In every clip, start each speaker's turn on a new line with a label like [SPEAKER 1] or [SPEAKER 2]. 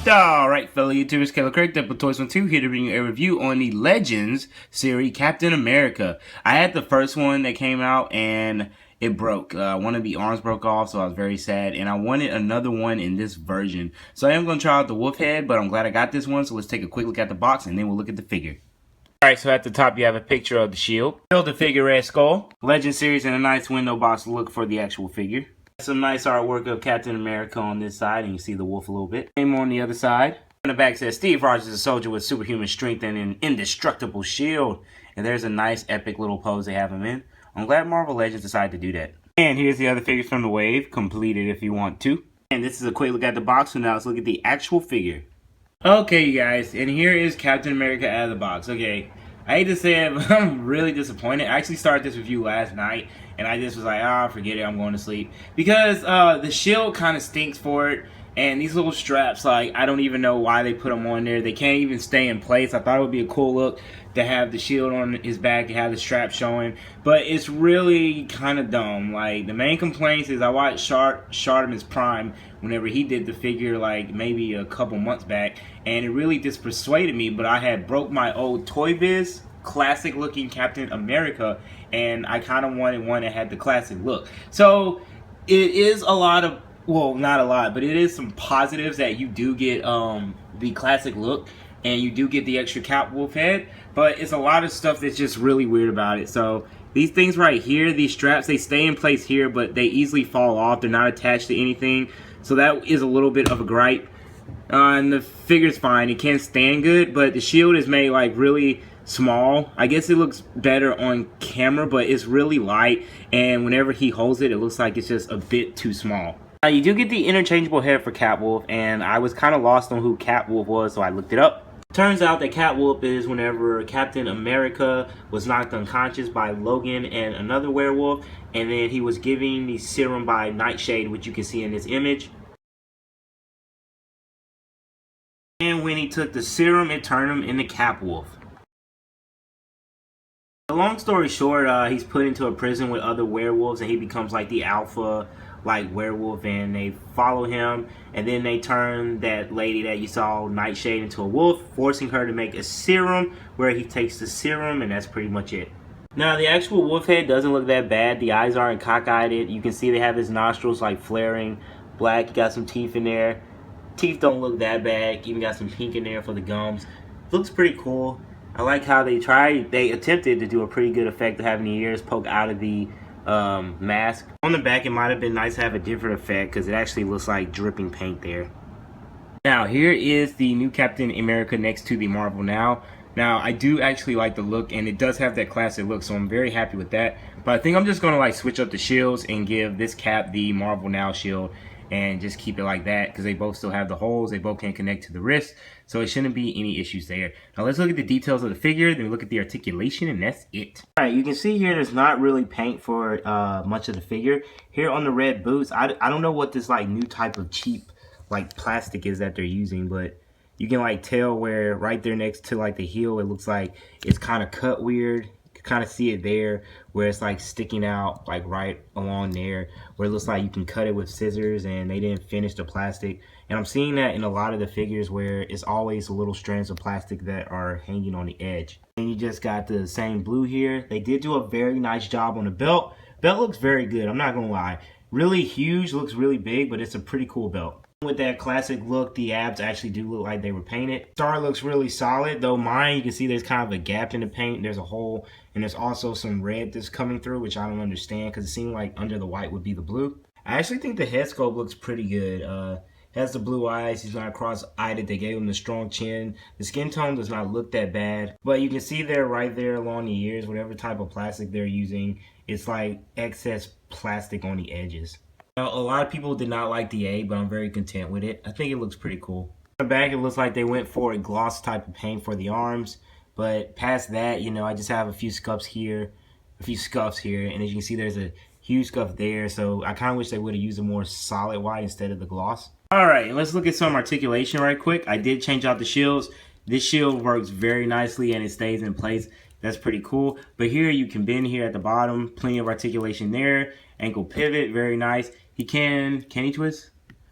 [SPEAKER 1] Alright, fellow YouTubers, Killer Craig, Double Toys 12 here to bring you a review on the Legends series Captain America. I had the first one that came out and it broke. One of the arms broke off, so I was very sad, and I wanted another one in this version. So I am going to try out the wolf head, but I'm glad I got this one, so let's take a quick look at the box and then we'll look at the figure. Alright, so at the top you have a picture of the shield. Build the figure Red Skull. Legend series and a nice window box look for the actual figure. Some nice artwork of Captain America on this side, and you see the wolf a little bit. Name on the other side. On the back says Steve Rogers is a soldier with superhuman strength and an indestructible shield. And there's a nice epic little pose they have him in. I'm glad Marvel Legends decided to do that. And here's the other figures from the wave, completed if you want to. And this is a quick look at the box, so now let's look at the actual figure. Okay, you guys, and here is Captain America out of the box. Okay, I hate to say it, but I'm really disappointed. I actually started this review last night, and I just was like, forget it, I'm going to sleep. Because the shield kind of stinks for it, and these little straps, like, I don't even know why they put them on there. They can't even stay in place. I thought it would be a cool look to have the shield on his back, to have the strap showing, but it's really kind of dumb. Like, the main complaints is I watched Shartimus Prime whenever he did the figure, like, maybe a couple months back, and it really just persuaded me, but I had broke my old Toy Biz classic looking Captain America, and I kind of wanted one that had the classic look. So it is a lot of, well, not a lot, but it is some positives that you do get the classic look, and you do get the extra CapWolf head, but it's a lot of stuff that's just really weird about it. So these things right here, these straps, they stay in place here, but they easily fall off. They're not attached to anything, so that is a little bit of a gripe. And the figure's fine, it can stand good, but the shield is made like really small. I guess it looks better on camera, but it's really light, and whenever he holds it, it looks like it's just a bit too small. Now, you do get the interchangeable head for CapWolf, and I was kind of lost on who CapWolf was, so I looked it up. Turns out that CapWolf is whenever Captain America was knocked unconscious by Logan and another werewolf, and then he was giving the serum by Nightshade, which you can see in this image. And when he took the serum, it turned him into CapWolf. Long story short, he's put into a prison with other werewolves, and he becomes like the alpha like werewolf, and they follow him, and then they turn that lady that you saw, Nightshade, into a wolf, forcing her to make a serum where he takes the serum, and that's pretty much it. Now, the actual wolf head doesn't look that bad. The eyes aren't cockeyed. You can see they have his nostrils like flaring black. You got some teeth in there. Teeth don't look that bad. Even got some pink in there for the gums. Looks pretty cool. I like how they attempted to do a pretty good effect of having the ears poke out of the mask. On the back, it might have been nice to have a different effect because it actually looks like dripping paint there. Now, here is the new Captain America next to the Marvel Now. Now, I do actually like the look, and it does have that classic look, so I'm very happy with that. But I think I'm just going to like switch up the shields and give this cap the Marvel Now shield, and just keep it like that because they both still have the holes. They both can connect to the wrist, so it shouldn't be any issues there. Now let's look at the details of the figure, then we look at the articulation, and that's it. Alright, you can see here there's not really paint for much of the figure. Here on the red boots, I don't know what this like new type of cheap like plastic is that they're using, but you can like tell where right there next to like the heel, it looks like it's kind of cut weird. Kind of see it there where it's like sticking out like right along there where it looks like you can cut it with scissors and they didn't finish the plastic. And I'm seeing that in a lot of the figures where it's always little strands of plastic that are hanging on the edge. And you just got the same blue here. They did do a very nice job on the belt. Belt looks very good, I'm not gonna lie. Really huge, looks really big, but it's a pretty cool belt. With that classic look, the abs actually do look like they were painted. Star looks really solid, though mine, you can see there's kind of a gap in the paint. There's a hole, and there's also some red that's coming through, which I don't understand, because it seemed like under the white would be the blue. I actually think the head sculpt looks pretty good. Has the blue eyes, he's not cross-eyed, they gave him the strong chin. The skin tone does not look that bad, but you can see there, right there along the ears, whatever type of plastic they're using, it's like excess plastic on the edges. A lot of people did not like the A, but I'm very content with it. I think it looks pretty cool. On the back, it looks like they went for a gloss type of paint for the arms, but past that, you know, I just have a few scuffs here, and as you can see, there's a huge scuff there, so I kind of wish they would have used a more solid white instead of the gloss. Alright, let's look at some articulation right quick. I did change out the shields. This shield works very nicely and it stays in place. That's pretty cool. But here you can bend here at the bottom, plenty of articulation there. Ankle pivot, very nice. Can he twist?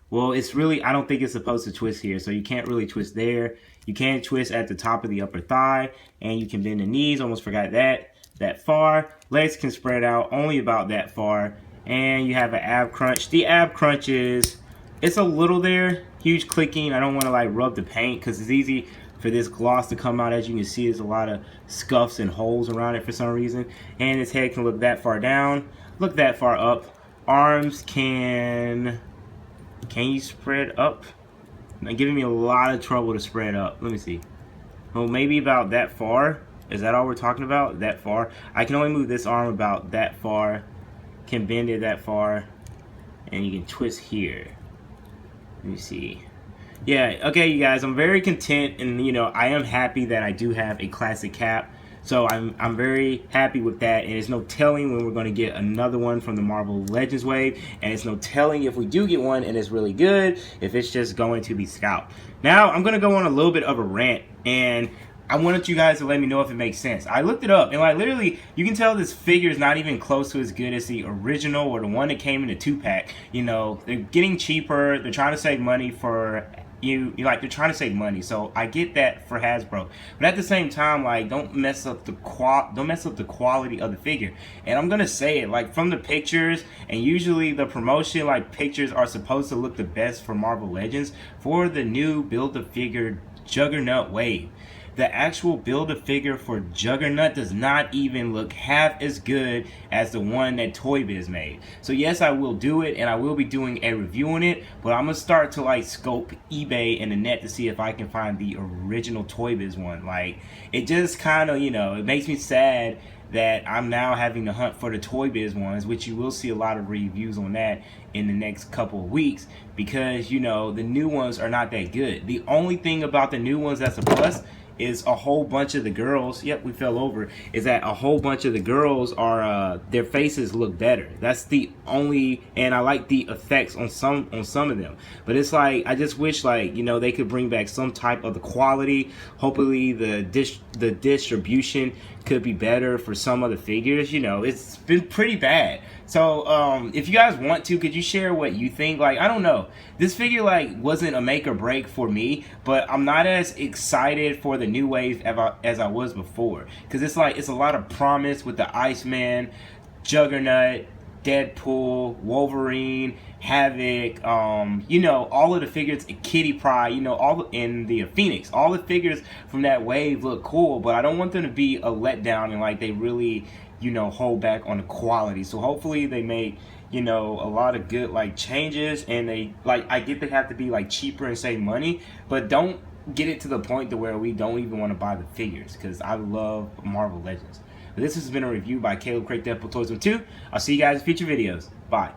[SPEAKER 1] Well, it's really, I don't think it's supposed to twist here, so you can't really twist there. You can twist at the top of the upper thigh, and you can bend the knees, almost forgot that far. Legs can spread out only about that far, and you have an ab crunch. The ab crunch is, it's a little there, huge clicking. I don't want to like rub the paint because it's easy for this gloss to come out. As you can see, there's a lot of scuffs and holes around it for some reason, and his head can look that far down, look that far up. Arms can you spread up? Now giving me a lot of trouble to spread up. Let me see. Well, maybe about that far. Is that all we're talking about? That far? I can only move this arm about that far. Can bend it that far. And you can twist here. Let me see. Yeah, okay, you guys. I'm very content, and you know, I am happy that I do have a classic cap. So I'm very happy with that, and there's no telling when we're going to get another one from the Marvel Legends wave, and it's no telling if we do get one and it's really good, if it's just going to be scalped. Now I'm going to go on a little bit of a rant, and I wanted you guys to let me know if it makes sense. I looked it up, and like literally, you can tell this figure is not even close to as good as the original or the one that came in the 2-pack. You know, they're getting cheaper. They're trying to save money for like they're trying to save money, so I get that for Hasbro, but at the same time, like, don't mess up the quality of the figure. And I'm gonna say it, like, from the pictures, and usually the promotion, like, pictures are supposed to look the best for Marvel Legends. For the new Build-A-Figure Juggernaut wave, the actual Build-A-Figure for Juggernaut does not even look half as good as the one that Toy Biz made. So yes, I will do it, and I will be doing a review on it, but I'm gonna start to like scope eBay and the net to see if I can find the original Toy Biz one. Like, it just kind of, you know, it makes me sad that I'm now having to hunt for the Toy Biz ones, which you will see a lot of reviews on that in the next couple of weeks, because, you know, the new ones are not that good. The only thing about the new ones that's a plus is a whole bunch of the girls, yep, we fell over, is that a whole bunch of the girls are, their faces look better. That's the only, and I like the effects on some of them. But it's like, I just wish, like, you know, they could bring back some type of the quality. Hopefully the distribution could be better for some of the figures. You know, it's been pretty bad. So if you guys want to, could you share what you think? Like, I don't know, this figure like wasn't a make or break for me, but I'm not as excited for the new wave as I was before, because it's like, it's a lot of promise with the Iceman, Juggernaut, Deadpool, Wolverine, Havoc, you know, all of the figures, Kitty Pryde, you know, in the Phoenix, all the figures from that wave look cool, but I don't want them to be a letdown and like they really, you know, hold back on the quality. So hopefully they make, you know, a lot of good like changes, and they, like, I get they have to be like cheaper and save money, but don't get it to the point to where we don't even want to buy the figures, because I love Marvel Legends. But this has been a review by Caleb Craig Deadpool Toys 2. I'll see you guys in future videos. Bye.